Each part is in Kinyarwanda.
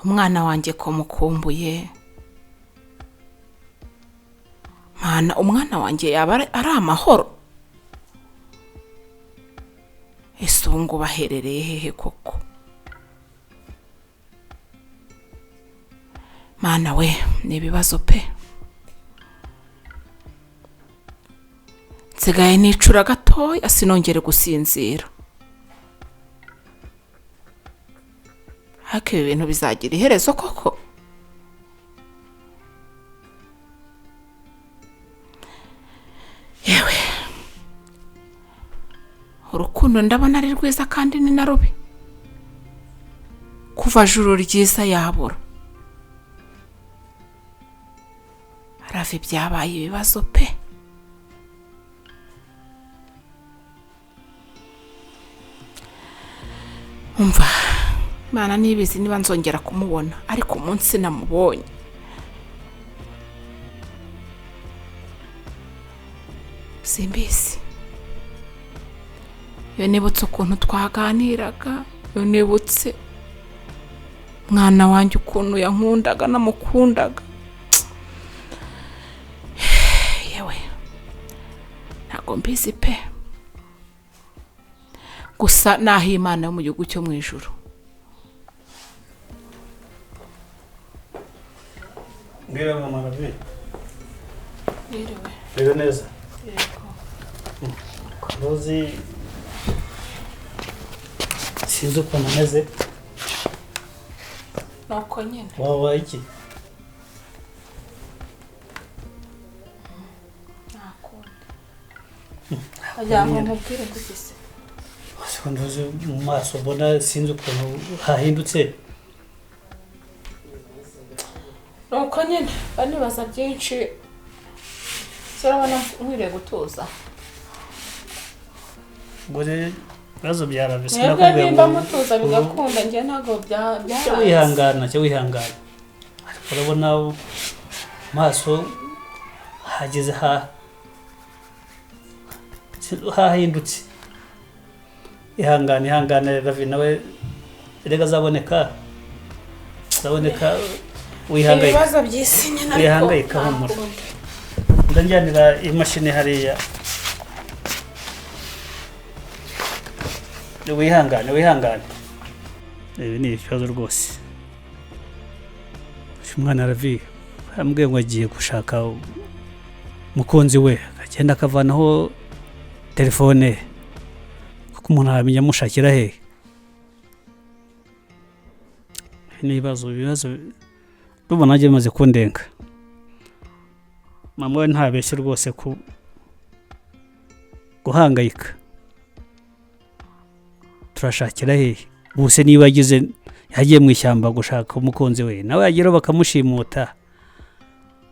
umwana wanjye ko mukumbuye mana umwana wanjye yaba ari amahoro ese ubu ngo baherereye hehe koko mana we ni ibibazo pe nsigaye nicura gatoya sinongere gusinzira hake ibintu bizagira iherezo koko yewe urukundo ndabona ari rwiza kandi ni na rubi kuva juru ryiza yabura Ravie byabaye ibibazo pe umva mana nibizi niba nzongera kumubona ariko umunsi namubonye simbizi iyo nibutse ukuntu twaganiraga iyo nibutse mwana wanjye ukuntu yankundaga namukundaga yewe ntago mbizi pe gusa naho Imana yo mu gihugu cyo mu ijuru Ngira mama Ravie. Yerewe. Ego neza. Yego. Rozi sinzi ukuntu ameze. Nuko nyine. Wabaye iki? Nakunda. Ajya ngo mubwire gutise. Ndoze mu maso bona sinzi ukuntu hahindutse. Nuko nyine banibaza byinshi sarabona nkwiriye gutuza Gore bazo byarabe sinakubwiye ngo mutuza bigakunda ngiye ntago wihangana cyo wihangana ariko urabona maso hageze hahindutse ihangane Ravie nawe erega zaboneka wihangayika ibibazo by'isinye nariko wihangayika humura ndanjyanira imashini hariya wihangane ibi ni ikibazo rwose umwana Ravie ambwiye ngo agiye gushaka mukunzi we agenda akavanaho telefone kuko umuntu aramenya amushakira hehe ibibazo rubona agiye bimaze kundenga mama we ntabeshye rwose ku guhangayika turashakira hehe buse niba yagiye mu ishyamba gushaka umukunzi we nawe yageraho bakamushimuta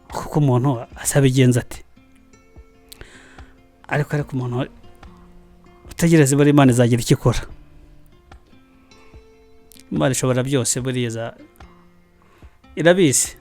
kuko umuntu asabigenza ati ariko umuntu utegereze bari Imana izagira icyo ikora Imana ishobora byose buriya irabizi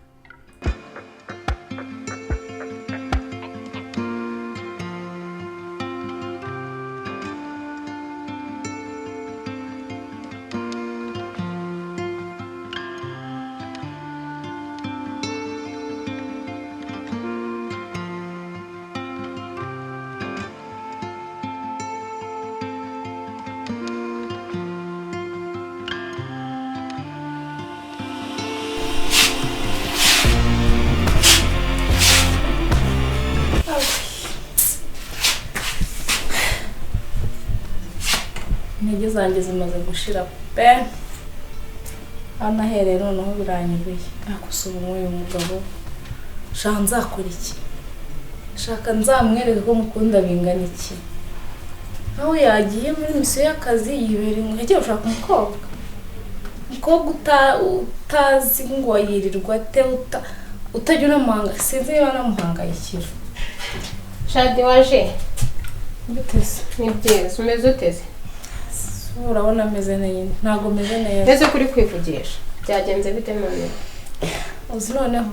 intege zanjye zimaze gushira pe anahereye noneho biranyubiye nakusaba uyu mugabo shaka nzakora iki shaka nzamwereke ko mukunda bingana iki nawe yagiye muri misiyo y'akazi yibereye mu yagiye gushaka umukobwa utazi ngo yirirwa te utajya unamuhanga sinzi niba namuhangayikira Shadi waje bitese ni byiza umeze uteze urabona meze neza ntago meze neza ndetse kuri kwivugisha byagenze bite none uzi noneho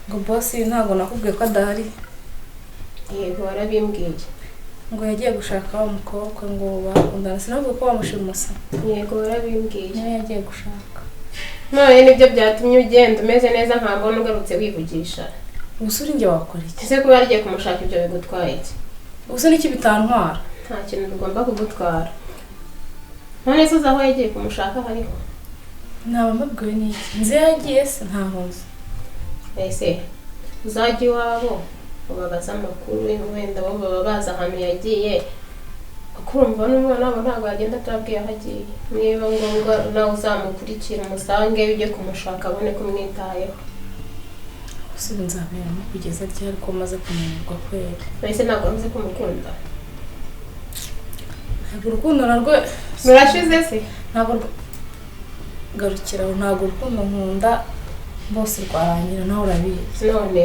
ngo boss ntago nakubwiye ko adahari yego warabimbwiye ngo yagiye gushaka umukobwa ngo bakundana sinavuga ko bamushimusa yego warabimbwiye niyo yagiye gushaka none nibyo byatumye ugenda umeze neza nkambona ugarutse wivugisha. Ubusuri njye wakora iki? Ese kuba yarigiye kumushaka ibyo bigutwaye iki? Ubusuri iki bitantwara? Nta kintu bigomba kugutwara. None se uzi aho yagiye kumushaka hariho? Naba mbabwiwe n'iki? Nzi yagiye se ntahoze. Ese uzajya iwabo ubabaza amakuru wenda bo baba bazi ahantu yagiye. Kurumva n'umwana nabo ntabwo yagenda atabwiye aho agiye. Niba ngombwa nawe uzamukurikira umusange ujye kumushaka abone kumwitayeho. Ubusuri nzaberamo kugeza ryari ko maze kumenyerwa kwera. Ese ntabwo uzi ko umukunda? Ntabwo urukundo narwo Murashize se? ntabwo garukira ntabwo urukundo nkunda bose rwarangira nawe urabizi. None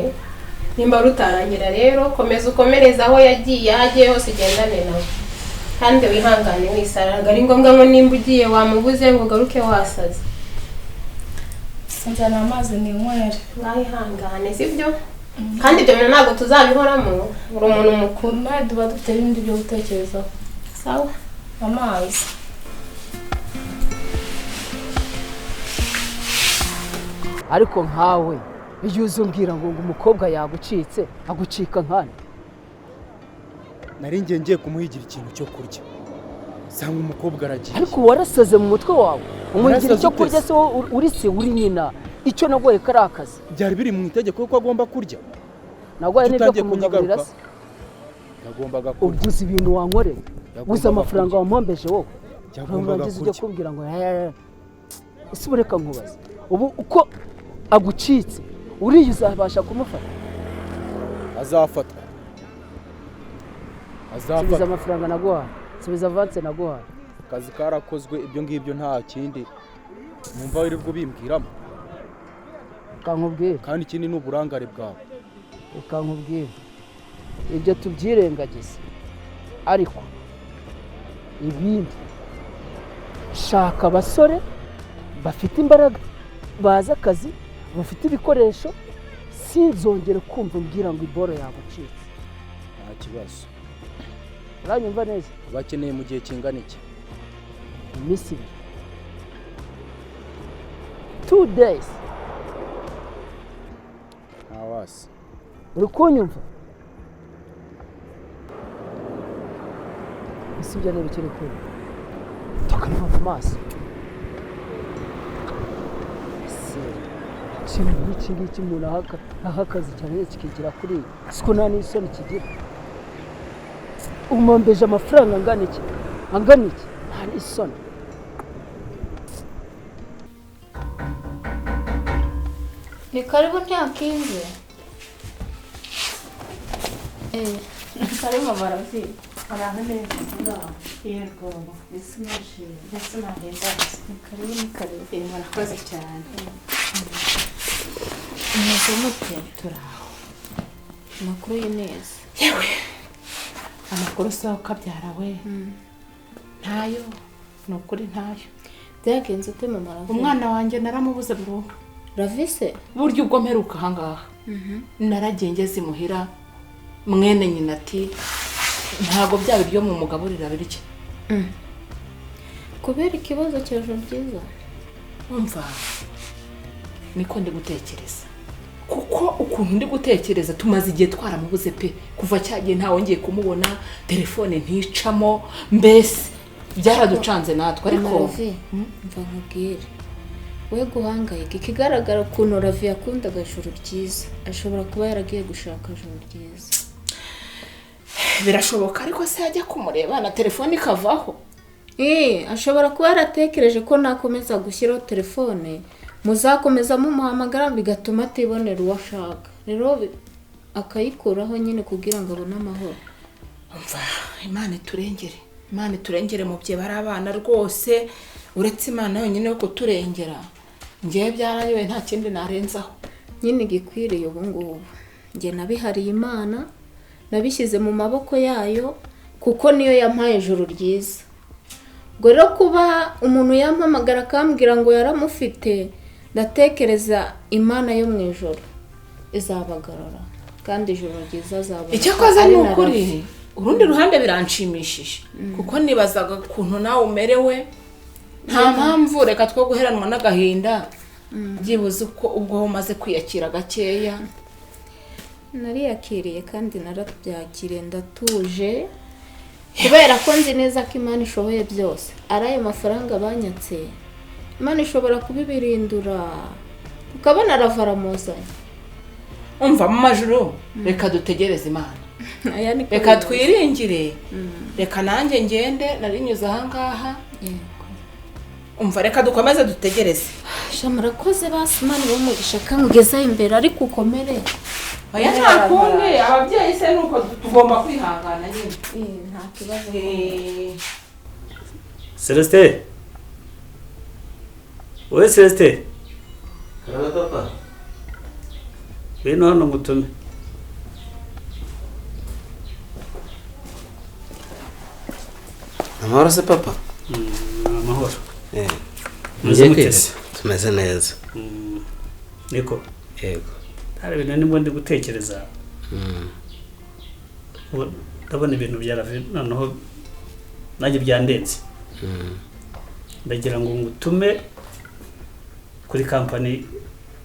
nimba rutarangira rero komeza ukomereza aho yagiye agiye hose ugendane nawe. Kandi wihangane wisaraga ari ngombwa ngo nimba ugiye wamubuze ngo ugaruke wasaze. Sinzana amazi ni nywere. Wihangane sibyo? Kandi ibyo bintu ntabwo tuzabihoramo. Uri umuntu mukuru. Nawe duba dufite ibindi byo gutekerezaho. Sawa? Amazi. ariko nkawe iyo uzumbwira ngo umukobwa yagucitse agucika nkane. Nari ngiye kumuhigira ikintu cyo kurya sanga umukobwa aragiye. Ariko warasaze mu mutwe wawe umuhigira icyo kurya se uri se uri nyina icyo nagoye kari akazi. Byari biri mu itegeko ko agomba kurya. Nagoye n'ibyo kumugaburira se. Yagombaga kurya. Ubuze ibintu wankoreye. Ubuze amafaranga wampombeje wowe. Yagombaga kurya. Ujye kumbwira ngo ese ureka nkubaza. Ubu uko agucitse uriye uzabasha kumufata? Azafatwa. Subiza amafaranga naguhaye. Subiza avance naguhaye. Akazi karakozwe ibyo ngibyo nta kindi. Numva wiri bwo bimbwiramo. Kankubwira. Kandi ikindi ni uburangare bwawe. Kankubwira. Ibyo tubyirengagiza. Ariko ibindi shaka abasore bafite imbaraga baza akazi bafite ibikoresho sinzongere kumva umbwira ngo iboro yagucitse. Nta kibazo. Uranyumva neza? Bakeneye mu gihe kingana iki? Iminsi 2 days. Ntawasi. Uri kunyumva? Ese ibyo ni bikiri kure. Tukanva mu maso. Iki ngiki umuntu ahakazi cyane kikigira kuri siko nta n'isoni kigira. Umombeje amafaranga angana iki? Nta n'isoni. Ni karibu ntiyakinze. Karibu mama Ravie. Abantu neza ngaho. Yego, ese naje, ese nagenda. Ni karibu. Murakoze cyane. Umeze mute? Turaho. Amakuru ye neza. Yewe. Amakuru sawa kabyara we. Ntayo. Ni ukuri ntayo. Byagenze ute mama Ravie? Umwana wanjye naramubuze burundu. Ravie se? Buryo ubwo mperuka ahangaha. Naragengeze muhira mwene nyina ati ntago bya biryo mu mugaburira birike. Kubera ikibazo cyaje byiza. Umva. Niko ndi gutekereza. Kuko ukuntu ndi gutekereza tumaze igihe twaramubuze pe kuva cyagiye ntawe ngiye kumubona telefone nticamo mbese byaraducanze natwe ariko mva nkubwire we guhangayika ikigaragara ukuntu Ravie yakundaga ijoro ryiza ashobora kuba yaragiye gushaka ijoro ryiza. Birashoboka ariko se yajya kumureba na telefone ikavaho. Ashobora kuba yaratekereje ko nakomeza gushyiraho telefone muzakomeza mumuhamagara bigatuma atibonera uwo ashaka. Rero akayikuraho nyine kugira ngo abone amahoro. Umva Imana turengere mu bye bari abana rwose uretse Imana yonyine yo kuturengera. Ngiye byarayobe nta kindi narenzaho. Nyine gikwiriye ubu ngubu. Nge nabihariye Imana nabishyize mu maboko yayo kuko niyo yampaye ijoro ryiza. Ubwo rero kuba umuntu yampamagara akambwira ngo yaramufite ndatekereza Imana yo mu ijoro izabagarura kandi ijoro ryiza azabona. Icyo koza ni ukuri urundi ruhande biranshimishije kuko nibazaga kuntu nawe umerewe nta mpamvu reka two guheranwa n'agahinda byibuze uko ubwo umaze kwiyakira gakeya. nariyakiriye kandi narabyakiriye ndatuje kubera ko nzi neza ko Imana ishoboye byose. Ari ayo mafaranga banyatse Imana ishobora kubibirindura ukabona aravara muzanye. Umva mu majuru reka dutegereze Imana. Reka twiringire. Reka nanjye ngende narinyuze aha ngaha. Umva reka dukomeze dutegereze. Murakoze basi Imana bamugisha kangugezayo imbere ariko ukomere. Oya nta kundi ababyeyi se nuko tugomba kwihangana nyine. Nta kibazo. Celestin. Oye Celestin. Karaba papa. Bino hano ngutume. Amahoro se papa? Amahoro. Mujye kwese. Tumeze neza. Niko. Yego. Hari ibintu ndimo ndi gutekereza. Ndabona ibintu bya Ravie noneho nanjye byandenze. Ndagira ngo ngutume kuri company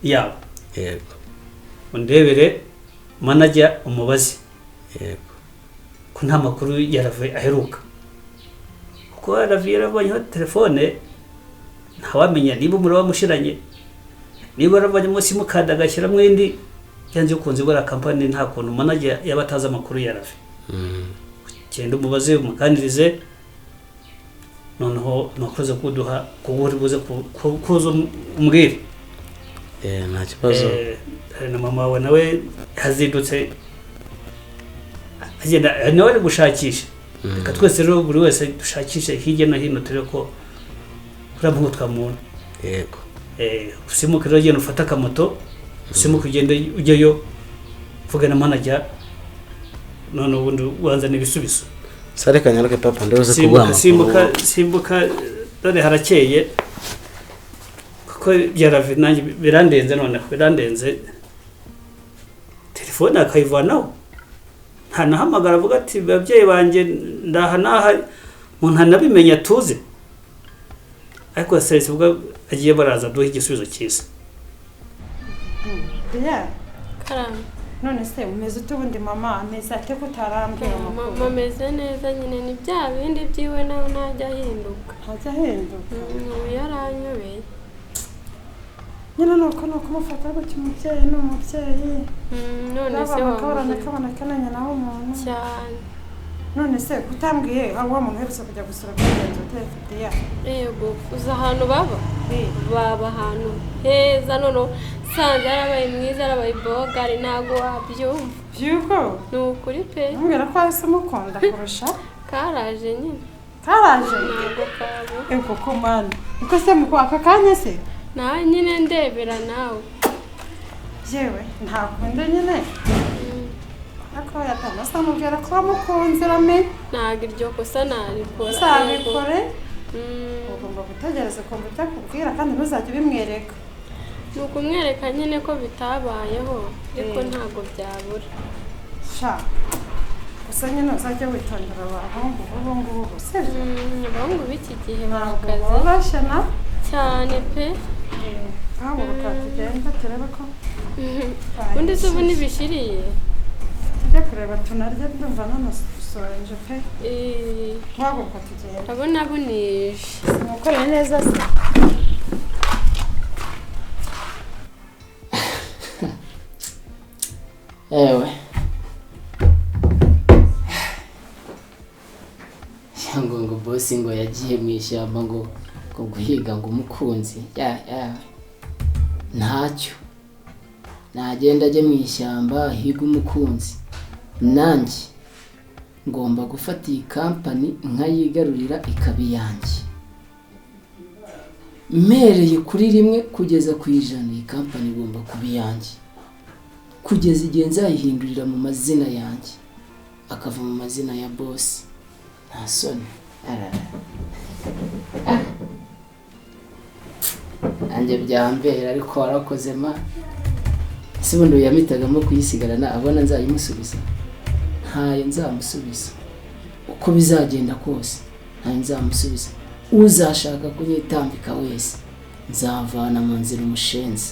yabo. Yego. Undebere manager umubazi. Yego. Ko nta makuru ya Ravie aheruka. Kuko Ravie yarabonye telefone ntawamenya niba umuriro wamushiranye. Niba ravanye munsi mukanda agashyira mwindi yanze ukunze gora company nta kuntu manager yabataza amakuru ya Ravie. Cyenda umubaze umukanirize noneho nakoze kuduha kuburi buze kuzo umbwire. Nta kibazo. Na mama we nawe hazidutse agenda nawe ari gushakisha. Reka twese rero buri wese dushakishe hirya no hino turi ko kurabwo twamuntu. Yego. Usimuke rero genda ufata akamoto usimuke ugende ujyeyo vuga na manager none ubundi wanza n'ibisubizo. Sare kanyaruke papa ndoze kuguha. Simbuka dore harakeye kuko ya Ravie nanjye birandenze none birandenze telefone akayivanaho nta nahamagara avuga ati babyeyi banje ndaha naha umuntu anabimenya tuze ariko sese ubwo agiye baraza duhe igisubizo cyiza. Karame. None se umeze utubundi mama ameze ate kutarambira amakuru? Mama ameze neza nyine ni bya bindi byiwe nawe ntajya ahinduka. Ntajya ahinduka? Yaranyobeye. Nyine nuko mufata gutya umubyeyi n'umubyeyi. None se kabona kananya naho umuntu. Cyane. None se kutambwiye aho wa muntu herutse kujya gusura kwigenza telefone ya. Yego uza ahantu baba? Baba ahantu heza none sanze arabaye mwiza arabaye bogari ntago wabyumva. Byuko? Nukuri pe. Mbwira ko hasi mukunda kurusha. Karaje nyine. Karaje? Ntago kabo. Eko komana. Uko se muko aka kanya se? Na nyine ndebera nawe. Jewe ntakunda nyine. Ako yatanasa mubwira ko bamukunze rame. Ntago iryo kosa narikora. Sabikore. Ugomba gutegereza ko mutakubwira kandi ntuzajye bimwereka. Nuko umwereka nyine ko bitabayeho ariko ntago byabura. Sha. Gusa nyine uzajya witondera abahungu ngubu sivyo? Abahungu b'iki gihe bakaze. Barashana cyane pe. Aho bakatugenda turebe ko. Undi se ubu nibishiriye. Tujya kureba tunarya ndumva nanasorenje pe. Wabo katugenda. Ndabona bunije. Mukoreye neza se. Ewe. Ngo boss ngo yagiye mu ishyamba ngo guhiga ngo umukunzi. Ntacyo. Nagenda ajye mu ishyamba higa umukunzi. Nanjye ngomba gufata iyi company nkayigarurira ikabiyanjye. Mpereye kuri rimwe kugeza ku 100 iyi company igomba kubiyanjye. Kugeza igihe nzayihindurira mu mazina yanjye akava mu mazina ya boss. Nta soni. Anje byambera ariko warakoze ma. Sibundo yamitagamo kuyisigarana abona nzayimusubiza. Ntaye nzamusubiza. Uko bizagenda kose ntaye nzamusubiza. Uzashaka kunyitambika wese nzavana mu nzira umushenzi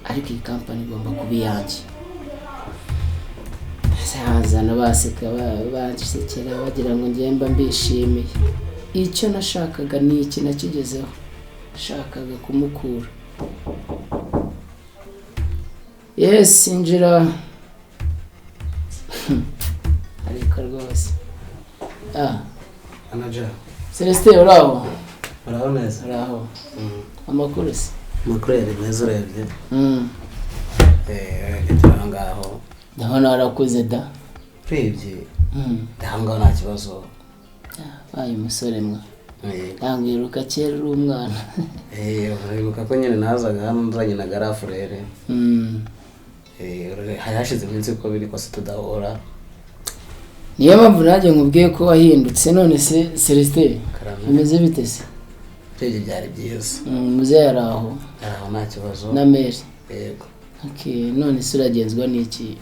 ariko iyi kampani igomba kuba iyanjye. Hazana baseka bansekera bagira ngo ngemba mbishimiye. Icyo nashakaga ni iki nakigezeho. Nashakaga kumukura. Yes, injira. Ariko rwose. Nadia. Celestin uraho? Uraho neza? Uraho. Amakuru se? Amakuru yari meza urebye. Ngaho. Ndabona warakuze da. Urebye. Ngaho nta kibazo. Ayi umusore mwa. Ntangiruka kera uri umwana. Uribuka ko nyine nazaga hano nzanye na garafurere. Hayashize iminsi ko biri ko se tudahora. Niyo mpamvu nanjye nkubwiye ko wahindutse none se Celestin. Umeze bite se? Urebye byari byiza. Muze yaraho. Yaraho nta kibazo. Na Mary. Yego. Okay, none se uragenzwa n'iki?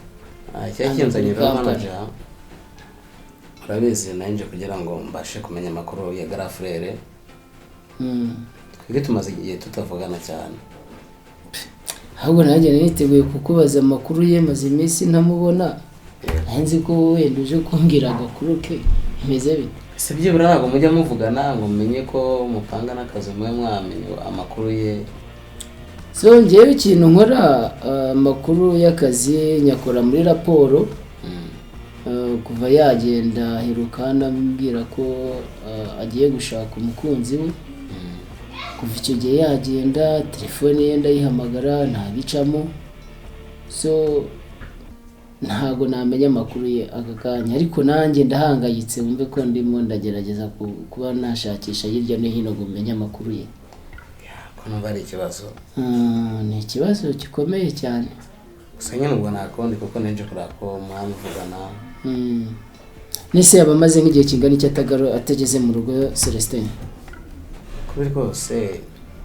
Cyakinzanye manager. Urabizi nanje kugira ngo mbashe kumenya amakuru ya garafurere. Twige tumaze igihe tutavugana cyane. Ahubwo nanjye niteguye kukubaza amakuru ye maze iminsi ntamubona. Nzi ko wenda uje kumbwira agakuru ke imeze bite. Se byibura ntabwo mujya muvugana ngo menye ko mupanga n'akazi mwe mwamenye amakuru ye. So ngewe ikintu nkora amakuru y'akazi nyakora muri raporo. Kuva yagenda hirukana ambwira ko agiye gushaka umukunzi we. Kuva icyo gihe yagenda telefone ye ndayihamagara ntagicamo. So ntago namenya amakuru ye akakanya ariko nanjye ndahangayitse wumve ko ndimo ndagerageza kuba nashakisha hirya no hino ngo menye amakuru ye. Ko numva ari ikibazo. Ni ikibazo gikomeye cyane. Sanye nubwo nakondi kuko nenje kurako mwamuvugana. Nese yabamaze nk'igihe kingana iki atageze mu rugo Celestin. Kubera kose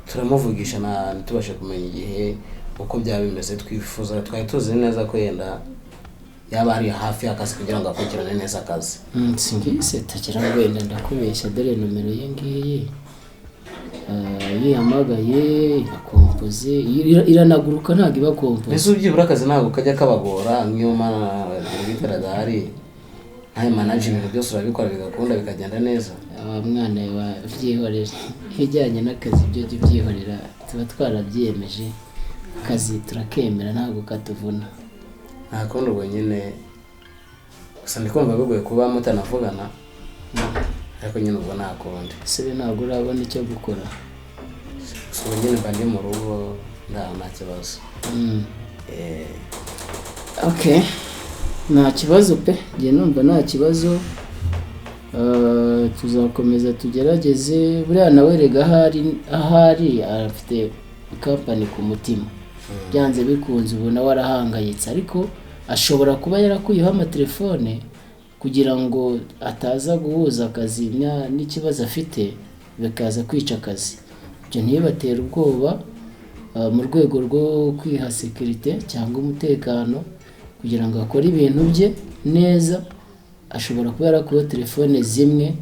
turamuvugisha na ntitubashe kumenya igihe uko byaba bimeze twifuza twari tuzi neza ko yenda yaba ari hafi y'akazi kugira ngo akurikirane neza akazi. Singise tagira ngo wenda ndakubeshya dore numero ye ngiyi. Yiyamagaye irakompoze iranaguruka ntago iba kompoze. Ese ubyibura akazi ntago kajya kabagora nk'iyo mana bitaradari. Ntaye manager ibintu byose urabikora bigakunda bikagenda neza. Mwana wavyihorera hijyanye n'akazi byo byihorera tuba twarabyiyemeje akazi turakemera ntago katuvuna. Nta kundi ubwo nyine gusa ndikumva bigoye kuba mutanavugana ariko nyine ubwo nta kundi. Se ntabwo urabona icyo gukora. So nyine mba ndi mu rugo nta kibazo. Okay, nta kibazo pe ngiye numva nta kibazo. Tuzakomeza tugerageze buriya nawe rega ahari afite company ku mutima. Byanze bikunze ubona warahangayitse ariko ashobora kuba yarakuyeho amatelefone kugira ngo ataza guhuza akazi n'ikibazo afite bikaza kwica akazi. Ibyo ntibatera ubwoba mu rwego rwo kwiha security cyangwa umutekano kugira ngo akore ibintu bye neza. Ashobora kuba yarakuyeho telefone zimwe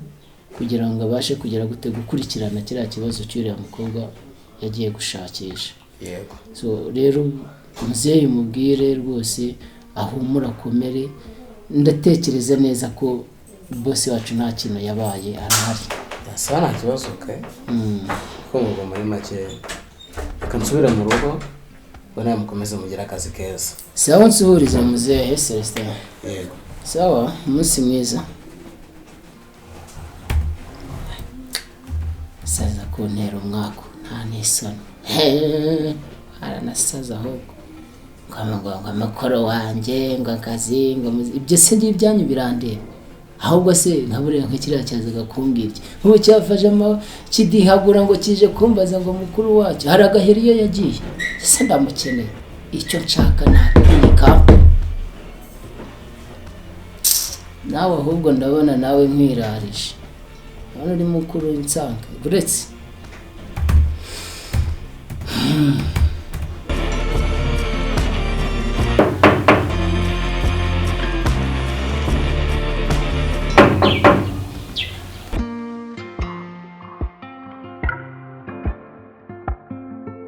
kugira ngo abashe kugera gukurikirana kiriya kibazo cy'uriya mukobwa yagiye gushakisha. Yego. So rero muzeyi mubwire rwose ahumura komere. Ndatekereza neza ko boss wacu nta kintu yabaye arahari. Yasa nta kibazo ke. Ko ngo muri make akansubira mu rugo bana mukomeza mugira akazi keza. Sawa nsuhuriza muzehe Celestin. Yego. Sawa umunsi mwiza. Saza kuntera umwako nta nisano. Aranasaza ahubwo ngo amakoro wanjye ngo akazi ngo ibyo se ngibyanyu birandeba. Ahubwo se nkaburira nk'ikiriya cyazaga kumbwira nkuko cyafajemo kidihagura ngo kije kumbaza ngo mukuru wacu hari agaheri iyo yagiye se ndamukeneye. Icyo nshaka nta nawe ahubwo ndabona nawe nkwirarisha. Hano uri mukuru insanga buretse.